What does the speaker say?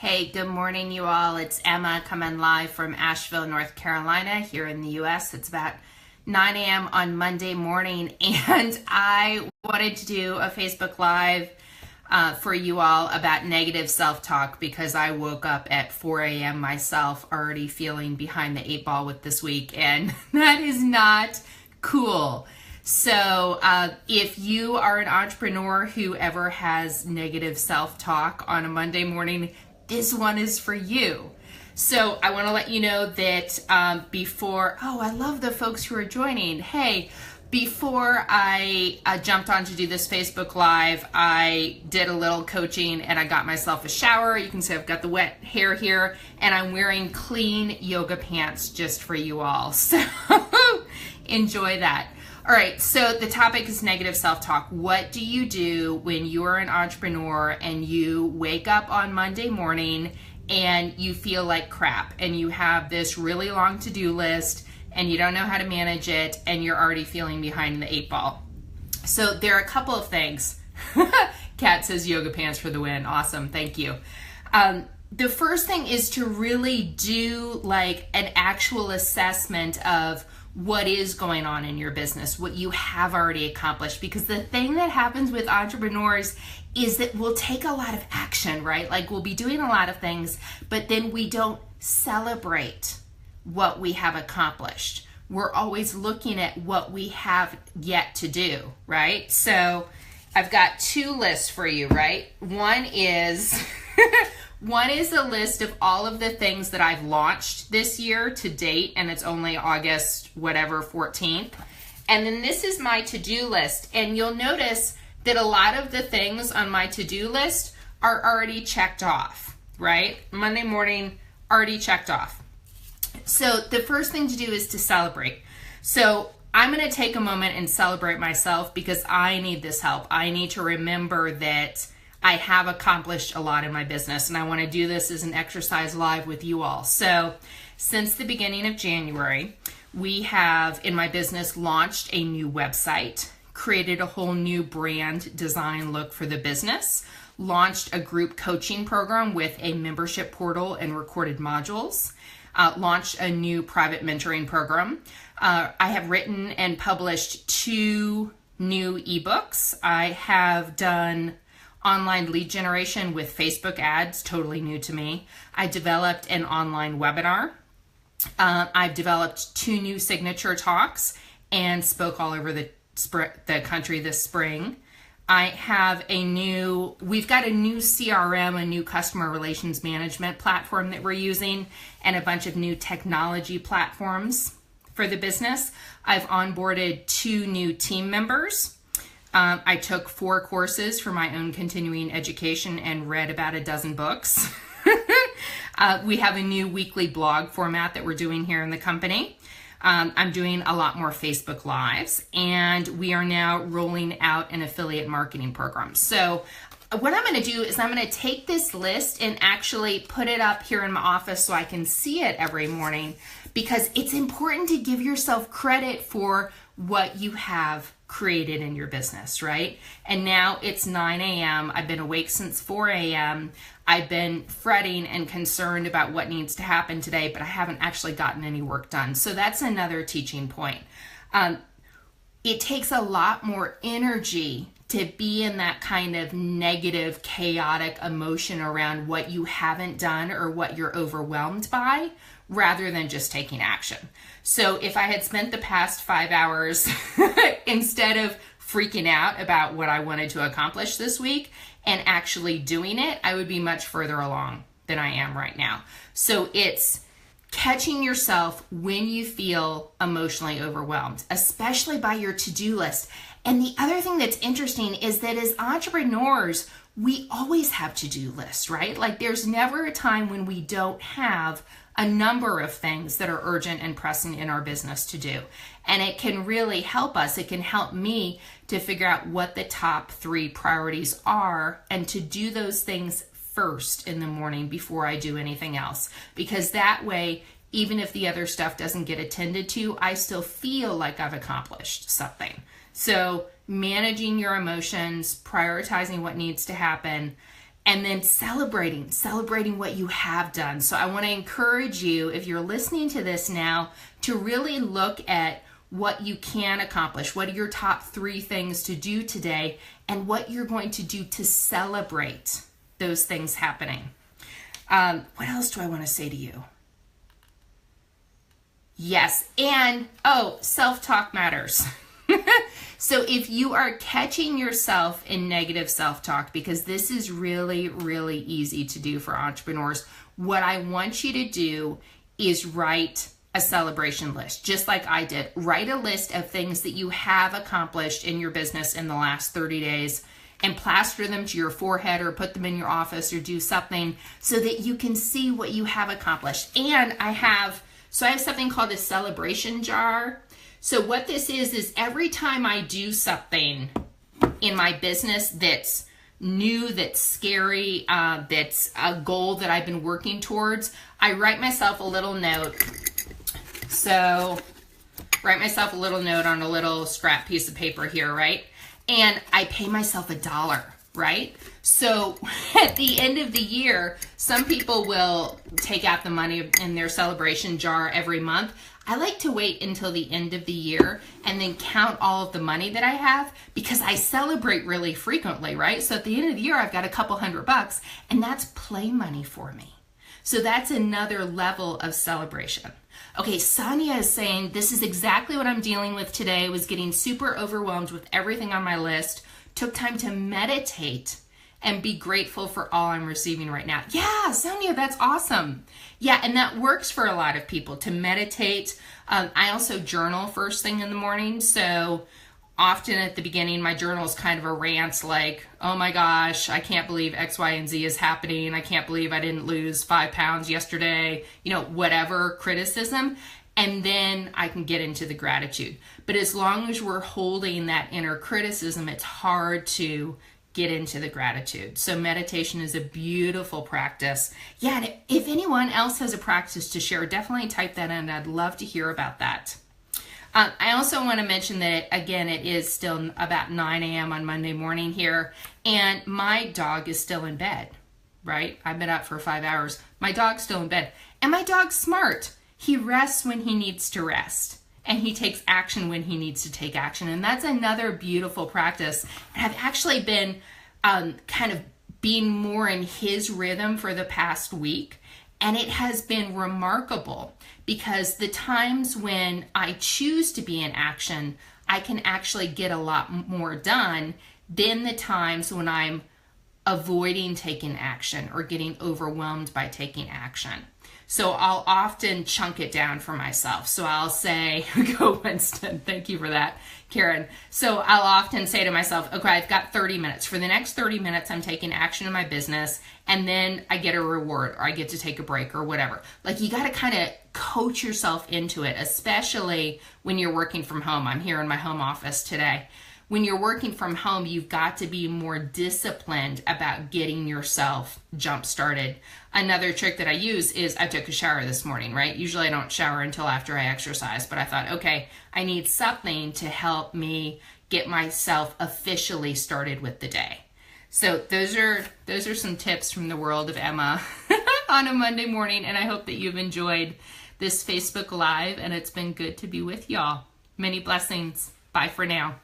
Hey, good morning, you all. It's Emma coming live from Asheville, North Carolina, here in the U.S. It's about 9 a.m. on Monday morning, and I wanted to do a Facebook Live for you all about negative self-talk because I woke up at 4 a.m. myself already feeling behind the 8 ball with this week, and that is not cool. So if you are an entrepreneur who ever has negative self-talk on a Monday morning, this one is for you. So I want to let you know that I love the folks who are joining. Hey, before I jumped on to do this Facebook Live, I did a little coaching and I got myself a shower. You can see I've got the wet hair here, and I'm wearing clean yoga pants just for you all. So enjoy that. All right, so the topic is negative self-talk. What do you do when you're an entrepreneur and you wake up on Monday morning and you feel like crap and you have this really long to-do list and you don't know how to manage it and you're already feeling behind the 8 ball? So there are a couple of things. Kat says yoga pants for the win. Awesome, thank you. The first thing is to really do like an actual assessment of what is going on in your business, what you have already accomplished. Because the thing that happens with entrepreneurs is that we'll take a lot of action, right? Like we'll be doing a lot of things, but then we don't celebrate what we have accomplished. We're always looking at what we have yet to do, right? So I've got two lists for you, right? One is a list of all of the things that I've launched this year to date, and it's only August, 14th. And then this is my to-do list. And you'll notice that a lot of the things on my to-do list are already checked off, right? Monday morning, already checked off. So the first thing to do is to celebrate. So I'm going to take a moment and celebrate myself because I need this help. I need to remember that I have accomplished a lot in my business, and I want to do this as an exercise live with you all. So since the beginning of January, we have in my business launched a new website, created a whole new brand design look for the business, launched a group coaching program with a membership portal and recorded modules, launched a new private mentoring program. I have written and published 2 new ebooks. I have done online lead generation with Facebook ads, totally new to me. I developed an online webinar. I've developed 2 new signature talks and spoke all over the country this spring. We've got a new CRM, a new customer relations management platform that we're using, and a bunch of new technology platforms for the business. I've onboarded 2 new team members. I took 4 courses for my own continuing education and read about a dozen books. We have a new weekly blog format that we're doing here in the company. I'm doing a lot more Facebook Lives, and we are now rolling out an affiliate marketing program. So what I'm going to do is I'm going to take this list and actually put it up here in my office so I can see it every morning, because it's important to give yourself credit for what you have created in your business, right? And now it's 9 a.m. I've been awake since 4 a.m. I've been fretting and concerned about what needs to happen today, but I haven't actually gotten any work done. So that's another teaching point. It takes a lot more energy to be in that kind of negative, chaotic emotion around what you haven't done or what you're overwhelmed by, rather than just taking action. So if I had spent the past 5 hours instead of freaking out about what I wanted to accomplish this week and actually doing it, I would be much further along than I am right now. So it's catching yourself when you feel emotionally overwhelmed, especially by your to-do list. And the other thing that's interesting is that as entrepreneurs, we always have to-do lists, right? Like there's never a time when we don't have a number of things that are urgent and pressing in our business to do. And it can really help us. It can help me to figure out what the top 3 priorities are and to do those things first in the morning before I do anything else. Because that way, even if the other stuff doesn't get attended to, I still feel like I've accomplished something. So managing your emotions, prioritizing what needs to happen, and then celebrating what you have done. So I want to encourage you, if you're listening to this now, to really look at what you can accomplish. What are your top 3 things to do today, and what you're going to do to celebrate those things happening. What else do I want to say to you? Yes, and self-talk matters. So if you are catching yourself in negative self-talk, because this is really, really easy to do for entrepreneurs, what I want you to do is write a celebration list, just like I did. Write a list of things that you have accomplished in your business in the last 30 days and plaster them to your forehead or put them in your office or do something so that you can see what you have accomplished. And I have something called a celebration jar. So what this is every time I do something in my business that's new, that's scary, that's a goal that I've been working towards, I write myself a little note. So write myself a little note on a little scrap piece of paper here, right? And I pay myself $1, right? So at the end of the year, some people will take out the money in their celebration jar every month. I like to wait until the end of the year and then count all of the money that I have, because I celebrate really frequently, right? So at the end of the year, I've got a couple $100, and that's play money for me. So that's another level of celebration. Okay, Sonia is saying, this is exactly what I'm dealing with today. I was getting super overwhelmed with everything on my list. Took time to meditate and be grateful for all I'm receiving right now. Yeah, Sonia, that's awesome. Yeah, and that works for a lot of people, to meditate. I also journal first thing in the morning. So often at the beginning, my journal is kind of a rant like, oh my gosh, I can't believe X, Y, and Z is happening. I can't believe I didn't lose 5 pounds yesterday, whatever criticism. And then I can get into the gratitude. But as long as we're holding that inner criticism, it's hard to get into the gratitude. So meditation is a beautiful practice. Yeah, and if anyone else has a practice to share, definitely type that in. I'd love to hear about that. I also want to mention that, again, it is still about 9 a.m. on Monday morning here, and my dog is still in bed, right? I've been up for 5 hours. My dog's still in bed, and my dog's smart. He rests when he needs to rest, and he takes action when he needs to take action, and that's another beautiful practice. And I've actually been kind of being more in his rhythm for the past week, and it has been remarkable, because the times when I choose to be in action, I can actually get a lot more done than the times when I'm avoiding taking action or getting overwhelmed by taking action. So I'll often chunk it down for myself. So I'll say, go Winston, thank you for that, Karen. So I'll often say to myself, okay, I've got 30 minutes. For the next 30 minutes, I'm taking action in my business, and then I get a reward, or I get to take a break, or whatever. Like, you got to kind of coach yourself into it, especially when you're working from home. I'm here in my home office today. When you're working from home, you've got to be more disciplined about getting yourself jump-started. Another trick that I use is, I took a shower this morning, right? Usually I don't shower until after I exercise, but I thought, okay, I need something to help me get myself officially started with the day. So those are some tips from the world of Emma on a Monday morning, and I hope that you've enjoyed this Facebook Live, and it's been good to be with y'all. Many blessings. Bye for now.